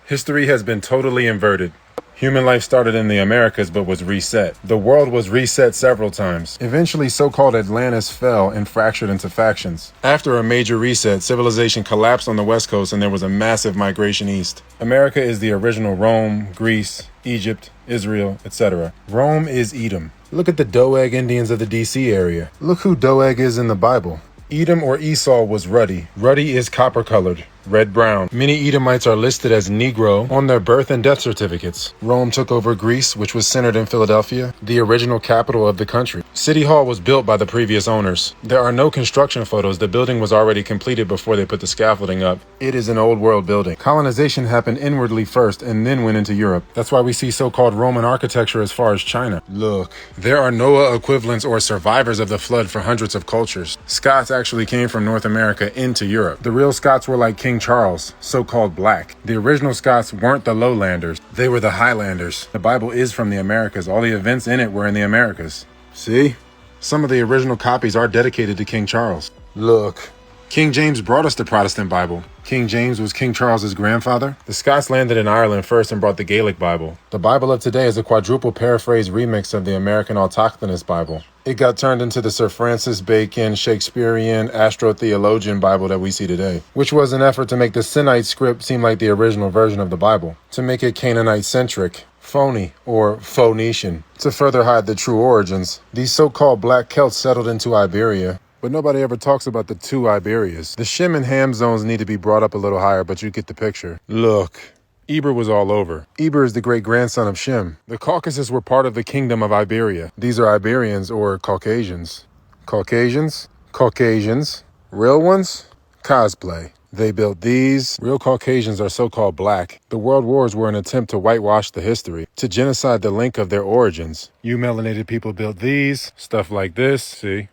History has been totally inverted. Human life started in the Americas but was reset. The world was reset several times. Eventually, so-called Atlantis fell and fractured into factions. After a major reset, civilization collapsed on the West Coast and there was a massive migration east. America is the original Rome, Greece, Egypt, Israel, etc. Rome is Edom. Look at the Doeg Indians of the DC area. Look who Doeg is in the Bible. Edom or Esau was ruddy. Ruddy is copper-colored. Red-brown. Many Edomites are listed as Negro on their birth and death certificates. Rome took over Greece, which was centered in Philadelphia, the original capital of the country. City Hall was built by the previous owners. There are no construction photos. The building was already completed before they put the scaffolding up. It is an old world building. Colonization happened inwardly first and then went into Europe. That's why we see so-called Roman architecture as far as China. Look, there are Noah equivalents or survivors of the flood for hundreds of cultures. Scots actually came from North America into Europe. The real Scots were like King Charles, so-called black. The original Scots weren't the lowlanders, they were the highlanders. The Bible is from the Americas. All the events in it were in the Americas. See? Some of the original copies are dedicated to King Charles. Look. King James brought us the Protestant Bible. King James was King Charles's grandfather. The Scots landed in Ireland first and brought the Gaelic Bible. The Bible of today is a quadruple paraphrase remix of the American Autochthonous Bible. It got turned into the Sir Francis Bacon Shakespearean Astro-Theologian Bible that we see today, which was an effort to make the Sinite script seem like the original version of the Bible, to make it Canaanite-centric, phony, or Phoenician, to further hide the true origins. These so-called black Celts settled into Iberia, but nobody ever talks about the two Iberias. The Shem and Ham zones need to be brought up a little higher, but you get the picture. Look. Eber was all over. Eber is the great-grandson of Shem. The Caucasus were part of the kingdom of Iberia. These are Iberians or Caucasians. Caucasians? Caucasians. Real ones? Cosplay. They built these. Real Caucasians are so-called black. The world wars were an attempt to whitewash the history, to genocide the link of their origins. You melanated people built these. Stuff like this. See?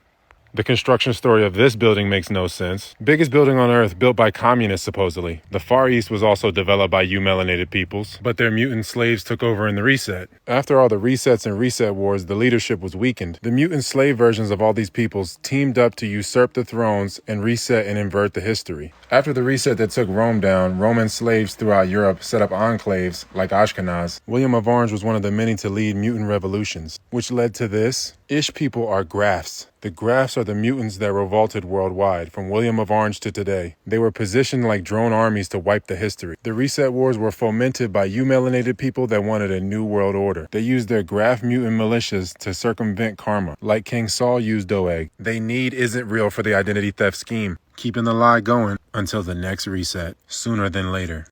The construction story of this building makes no sense. Biggest building on Earth built by communists, supposedly. The Far East was also developed by melanated peoples, but their mutant slaves took over in the reset. After all the resets and reset wars, the leadership was weakened. The mutant slave versions of all these peoples teamed up to usurp the thrones and reset and invert the history. After the reset that took Rome down, Roman slaves throughout Europe set up enclaves like Ashkenaz. William of Orange was one of the many to lead mutant revolutions, which led to this. Ish people are grafts. The grafts are the mutants that revolted worldwide, from William of Orange to today. They were positioned like drone armies to wipe the history. The reset wars were fomented by melanated people that wanted a new world order. They used their graft mutant militias to circumvent karma, like King Saul used Doeg. They need isn't real for the identity theft scheme, keeping the lie going until the next reset, sooner than later.